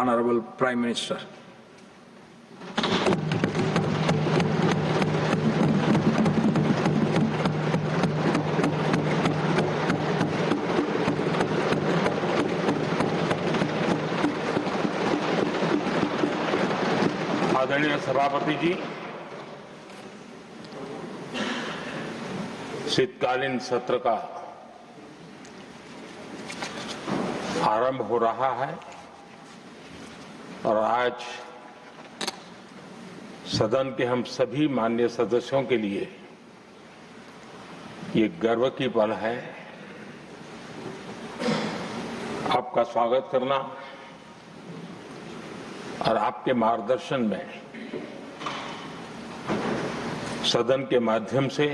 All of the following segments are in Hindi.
Honorable Prime Minister. आदरणीय सभापति जी, शीतकालीन सत्र का आरंभ हो रहा है और आज सदन के हम सभी माननीय सदस्यों के लिए ये गर्व की पल है आपका स्वागत करना और आपके मार्गदर्शन में सदन के माध्यम से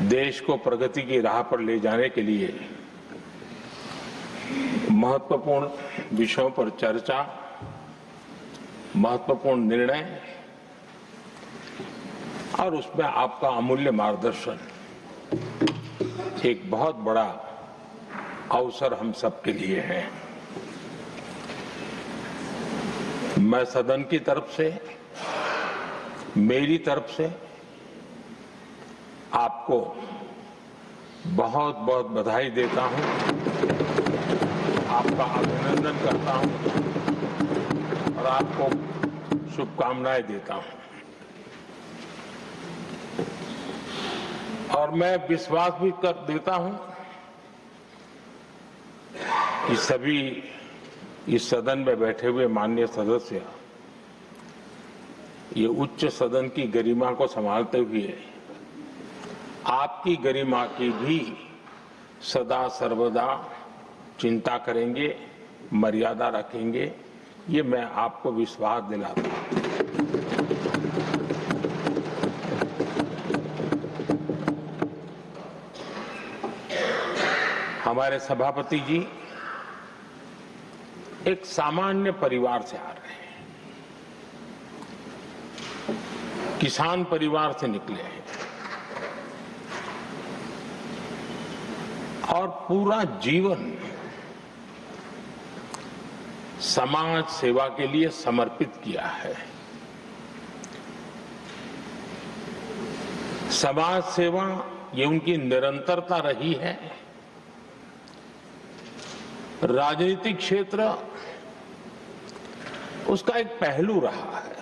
देश को प्रगति की राह पर ले जाने के लिए महत्वपूर्ण विषयों पर चर्चा, महत्वपूर्ण निर्णय और उसमें आपका अमूल्य मार्गदर्शन एक बहुत बड़ा अवसर हम सबके लिए है। मैं सदन की तरफ से, मेरी तरफ से आपको बहुत बहुत बधाई देता हूं, आपका अभिनंदन करता हूं और आपको शुभकामनाएं देता हूं। और मैं विश्वास भी कर देता हूं कि सभी इस सदन में बैठे हुए माननीय सदस्य ये उच्च सदन की गरिमा को संभालते हुए आपकी गरिमा की भी सदा सर्वदा चिंता करेंगे, मर्यादा रखेंगे, ये मैं आपको विश्वास दिलाता हूं। हमारे सभापति जी एक सामान्य परिवार से आ रहे हैं, किसान परिवार से निकले हैं और पूरा जीवन समाज सेवा के लिए समर्पित किया है। समाज सेवा ये उनकी निरंतरता रही है। राजनीतिक क्षेत्र उसका एक पहलू रहा है,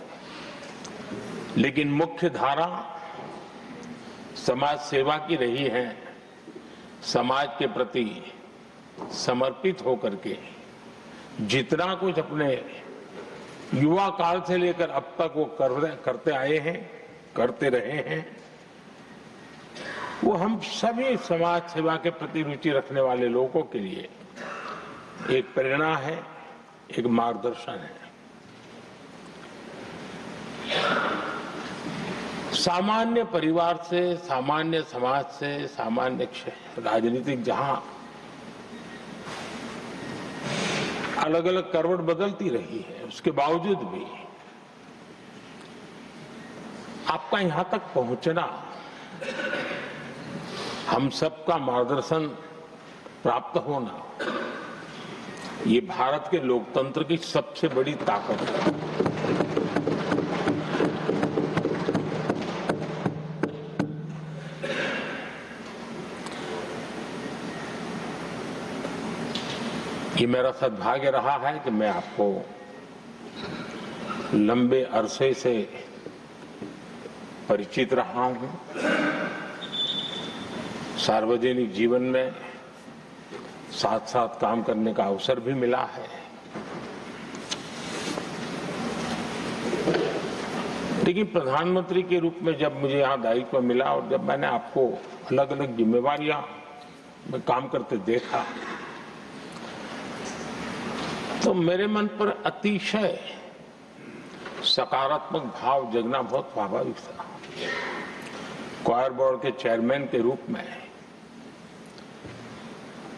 लेकिन मुख्य धारा समाज सेवा की रही है। समाज के प्रति समर्पित होकर के जितना कुछ अपने युवा काल से लेकर अब तक वो करते आए हैं, करते रहे हैं, वो हम सभी समाज सेवा के प्रति रुचि रखने वाले लोगों के लिए एक प्रेरणा है, एक मार्गदर्शन है। सामान्य परिवार से, सामान्य समाज से, सामान्य राजनीतिक जहां अलग अलग करवट बदलती रही है, उसके बावजूद भी आपका यहां तक पहुंचना, हम सबका मार्गदर्शन प्राप्त होना, ये भारत के लोकतंत्र की सबसे बड़ी ताकत है। ये मेरा सद्भाग्य रहा है कि मैं आपको लंबे अरसे से परिचित रहा हूं। सार्वजनिक जीवन में साथ साथ काम करने का अवसर भी मिला है। लेकिन प्रधानमंत्री के रूप में जब मुझे यहाँ दायित्व मिला और जब मैंने आपको अलग अलग जिम्मेवारियां में काम करते देखा, तो मेरे मन पर अतिशय सकारात्मक भाव जगना बहुत स्वाभाविक था। क्वायर बोर्ड के चेयरमैन के रूप में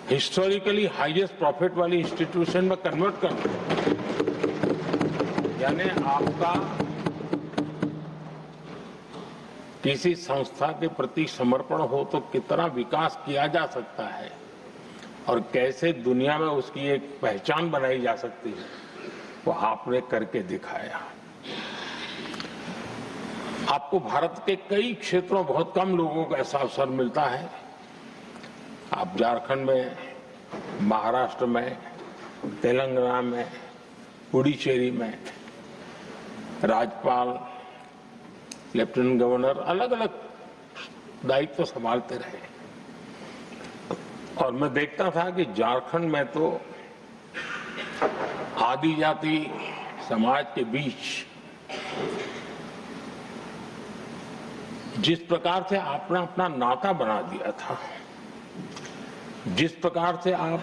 हिस्टोरिकली हाईएस्ट प्रॉफिट वाली इंस्टीट्यूशन में कन्वर्ट करना, यानी आपका किसी संस्था के प्रति समर्पण हो तो कितना विकास किया जा सकता है और कैसे दुनिया में उसकी एक पहचान बनाई जा सकती है, वो आपने करके दिखाया। आपको भारत के कई क्षेत्रों बहुत कम लोगों को ऐसा अवसर मिलता है। आप झारखंड में, महाराष्ट्र में, तेलंगाना में, पुडुचेरी में राज्यपाल, लेफ्टिनेंट गवर्नर अलग अलग दायित्व संभालते रहे। और मैं देखता था कि झारखंड में तो आदिजाति समाज के बीच जिस प्रकार से आपने अपना नाता बना दिया था, जिस प्रकार से आप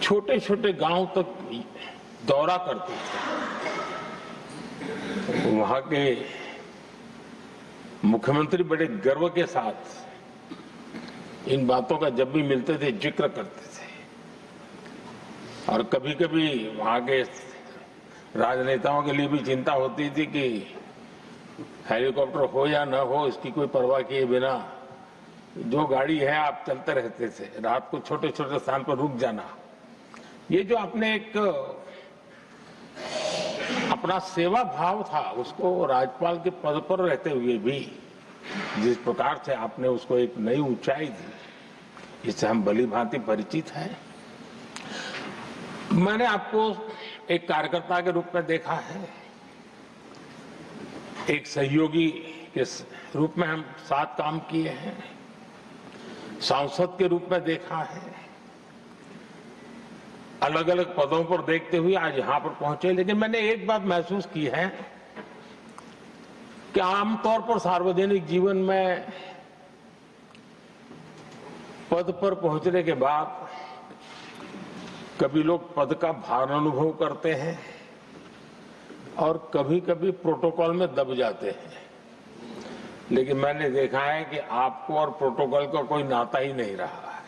छोटे छोटे गांव तक दौरा करते थे, वहां के मुख्यमंत्री बड़े गर्व के साथ इन बातों का जब भी मिलते थे जिक्र करते थे। और कभी कभी वहां के राजनेताओं के लिए भी चिंता होती थी कि हेलीकॉप्टर हो या न हो, इसकी कोई परवाह किए बिना जो गाड़ी है आप चलते रहते थे। रात को छोटे छोटे स्थान पर रुक जाना, ये जो आपने एक अपना सेवा भाव था, उसको राज्यपाल के पद पर रहते हुए भी जिस प्रकार से आपने उसको एक नई ऊंचाई दी, इससे हम भली भांति परिचित हैं। मैंने आपको एक कार्यकर्ता के रूप में देखा है, एक सहयोगी के रूप में हम साथ काम किए हैं, सांसद के रूप में देखा है, अलग अलग पदों पर देखते हुए आज यहां पर पहुंचे। लेकिन मैंने एक बात महसूस की है कि आमतौर पर सार्वजनिक जीवन में पद पर पहुंचने के बाद कभी लोग पद का भार अनुभव करते हैं और कभी कभी प्रोटोकॉल में दब जाते हैं। लेकिन मैंने देखा है कि आपको और प्रोटोकॉल का कोई नाता ही नहीं रहा है,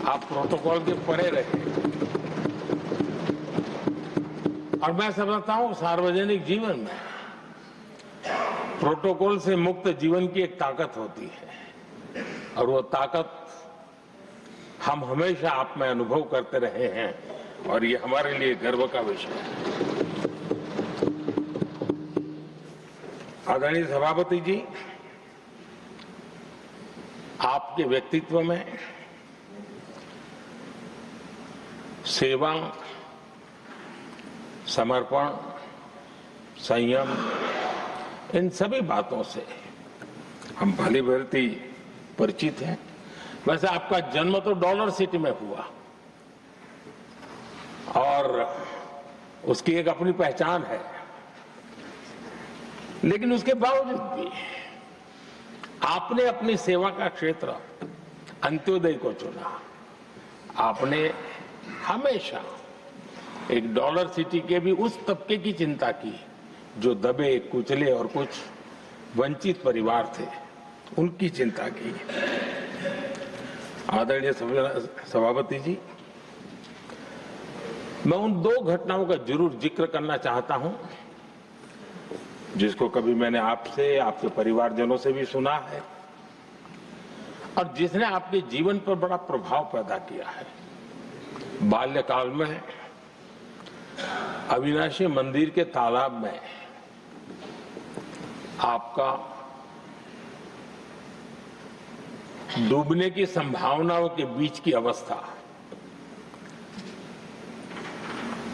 आप प्रोटोकॉल के परे रहे। और मैं समझता हूं सार्वजनिक जीवन में प्रोटोकॉल से मुक्त जीवन की एक ताकत होती है, और वो ताकत हम हमेशा आप में अनुभव करते रहे हैं, और ये हमारे लिए गर्व का विषय है। आदरणीय सभापति जी, आपके व्यक्तित्व में सेवा, समर्पण, संयम, इन सभी बातों से हम भली भांति परिचित हैं। वैसे आपका जन्म तो डॉलर सिटी में हुआ और उसकी एक अपनी पहचान है, लेकिन उसके बावजूद भी आपने अपनी सेवा का क्षेत्र अंत्योदय को चुना। आपने हमेशा एक डॉलर सिटी के भी उस तबके की चिंता की जो दबे, कुचले और कुछ वंचित परिवार थे, उनकी चिंता की। आदरणीय सभापति जी, मैं उन दो घटनाओं का जरूर जिक्र करना चाहता हूं जिसको कभी मैंने आपसे, आपके परिवारजनों से भी सुना है और जिसने आपके जीवन पर बड़ा प्रभाव पैदा किया है। बाल्यकाल में अविनाशी मंदिर के तालाब में आपका डूबने की संभावनाओं के बीच की अवस्था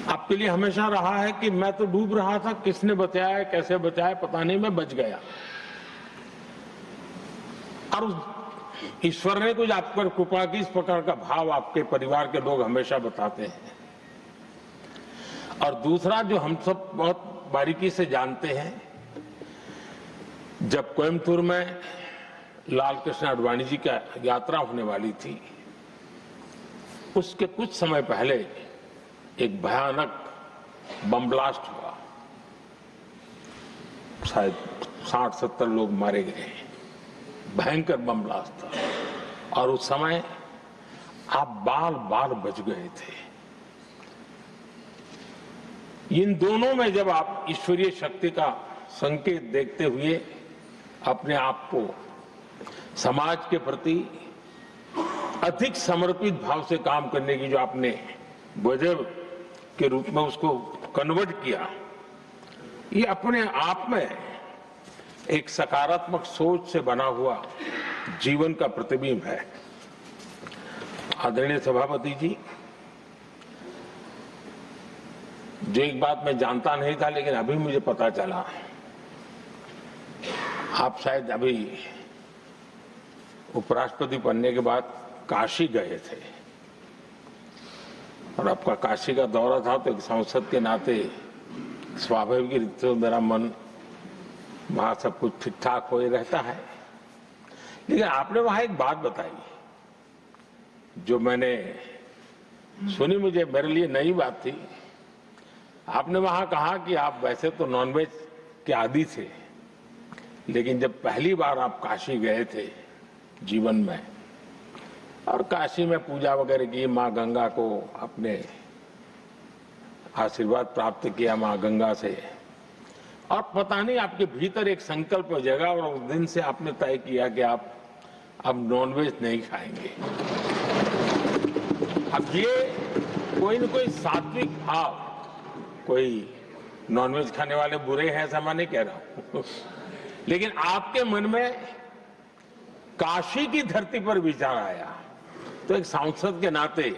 आपके लिए हमेशा रहा है कि मैं तो डूब रहा था, किसने बचाया, कैसे बचाया पता नहीं, मैं बच गया। और ईश्वर ने कुछ आप पर कृपा की, इस प्रकार का भाव आपके परिवार के लोग हमेशा बताते हैं। और दूसरा जो हम सब बहुत बारीकी से जानते हैं, जब कोयम्बतूर में लाल कृष्ण आडवाणी जी का यात्रा होने वाली थी, उसके कुछ समय पहले एक भयानक बम ब्लास्ट हुआ, शायद 60-70 लोग मारे गए। भयंकर बम ब्लास्ट था और उस समय आप बाल बाल बच गए थे। इन दोनों में जब आप ईश्वरीय शक्ति का संकेत देखते हुए अपने आप को समाज के प्रति, अधिक समर्पित भाव से काम करने की जो आपने वजह के रूप में उसको कन्वर्ट किया, ये अपने आप में एक सकारात्मक सोच से बना हुआ जीवन का प्रतिबिंब है। आदरणीय सभापति जी, जो एक बात मैं जानता नहीं था लेकिन अभी मुझे पता चला, आप शायद अभी उपराष्ट्रपति बनने के बाद काशी गए थे और आपका काशी का दौरा था, तो एक सांसद के नाते स्वाभाविक रूप से मेरा मन वहां सब कुछ ठीक ठाक हो रहता है। लेकिन आपने वहां एक बात बताई जो मैंने सुनी, मुझे मेरे लिए नई बात थी। आपने वहां कहा कि आप वैसे तो नॉनवेज के आदी थे, लेकिन जब पहली बार आप काशी गए थे जीवन में और काशी में पूजा वगैरह की, माँ गंगा को अपने आशीर्वाद प्राप्त किया माँ गंगा से, और पता नहीं आपके भीतर एक संकल्प जगा और उस दिन से आपने तय किया कि आप अब नॉनवेज नहीं खाएंगे। अब ये कोई न कोई सात्विक भाव, कोई नॉनवेज खाने वाले बुरे हैं ऐसा मैं नहीं कह रहा हूं, लेकिन आपके मन में काशी की धरती पर विचार आया, तो एक सांसद के नाते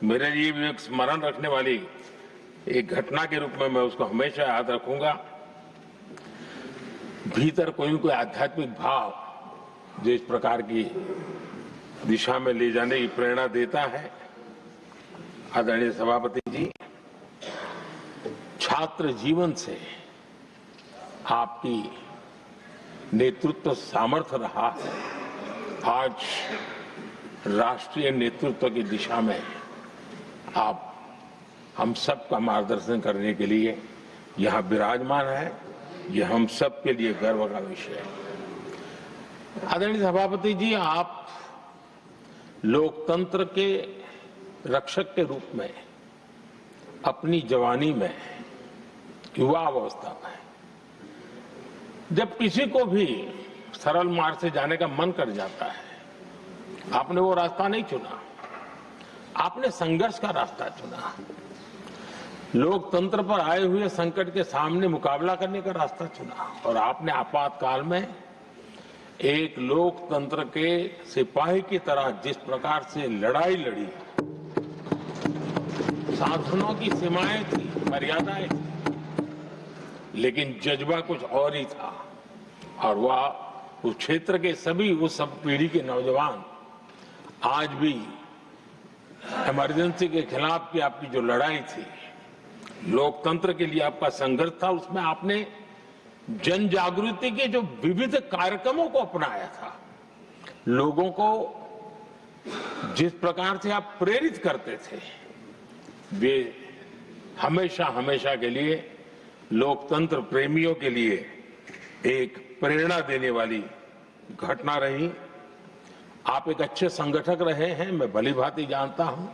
मेरे लिए भी एक स्मरण रखने वाली एक घटना के रूप में मैं उसको हमेशा याद रखूंगा। भीतर कोई न कोई आध्यात्मिक भाव जो इस प्रकार की दिशा में ले जाने की प्रेरणा देता है। आदरणीय सभापति जी, छात्र जीवन से आपकी नेतृत्व सामर्थ्य रहा है। आज राष्ट्रीय नेतृत्व की दिशा में आप हम सब का मार्गदर्शन करने के लिए यहाँ विराजमान है, यह हम सब के लिए गर्व का विषय है। आदरणीय सभापति जी, आप लोकतंत्र के रक्षक के रूप में अपनी जवानी में, युवा अवस्था में, जब किसी को भी सरल मार्ग से जाने का मन कर जाता है, आपने वो रास्ता नहीं चुना, आपने संघर्ष का रास्ता चुना। लोकतंत्र पर आए हुए संकट के सामने मुकाबला करने का रास्ता चुना और आपने आपातकाल में एक लोकतंत्र के सिपाही की तरह जिस प्रकार से लड़ाई लड़ी, साधनों की सीमाएं थी, मर्यादाएं थी, लेकिन जज्बा कुछ और ही था। और वह उस क्षेत्र के सभी, उस सब पीढ़ी के नौजवान आज भी इमरजेंसी के खिलाफ की आपकी जो लड़ाई थी, लोकतंत्र के लिए आपका संघर्ष था, उसमें आपने जन जागृति के जो विविध कार्यक्रमों को अपनाया था। लोगों को जिस प्रकार से आप प्रेरित करते थे, वे हमेशा हमेशा के लिए लोकतंत्र प्रेमियों के लिए एक प्रेरणा देने वाली घटना रही। आप एक अच्छे संगठक रहे हैं, मैं भली भांति जानता हूं।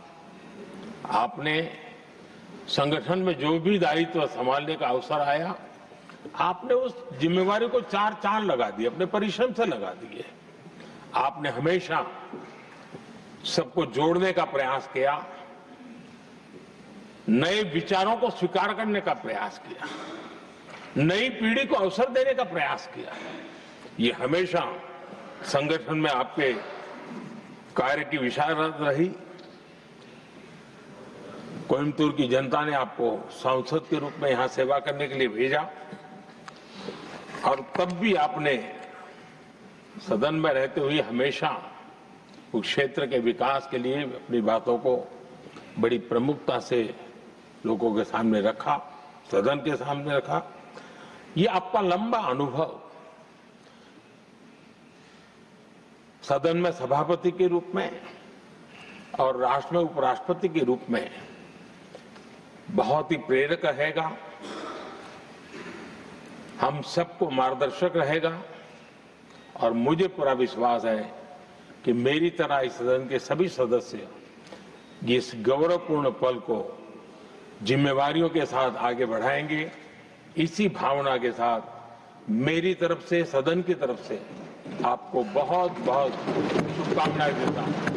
आपने संगठन में जो भी दायित्व संभालने का अवसर आया, आपने उस जिम्मेवारी को चार चांद लगा दिए, अपने परिश्रम से लगा दिए। आपने हमेशा सबको जोड़ने का प्रयास किया, नए विचारों को स्वीकार करने का प्रयास किया, नई पीढ़ी को अवसर देने का प्रयास किया। ये हमेशा संगठन में आपके कार्य की विशारद रही। कोयम्बतूर की जनता ने आपको सांसद के रूप में यहां सेवा करने के लिए भेजा और तब भी आपने सदन में रहते हुए हमेशा उस क्षेत्र के विकास के लिए अपनी बातों को बड़ी प्रमुखता से लोगों के सामने रखा, सदन के सामने रखा। ये आपका लंबा अनुभव सदन में सभापति के रूप में और राष्ट्र में उपराष्ट्रपति के रूप में बहुत ही प्रेरक रहेगा, हम सबको मार्गदर्शक रहेगा। और मुझे पूरा विश्वास है कि मेरी तरह इस सदन के सभी सदस्य इस गौरवपूर्ण पल को जिम्मेवारियों के साथ आगे बढ़ाएंगे। इसी भावना के साथ मेरी तरफ से, सदन की तरफ से आपको बहुत बहुत शुभकामनाएं देता हूं।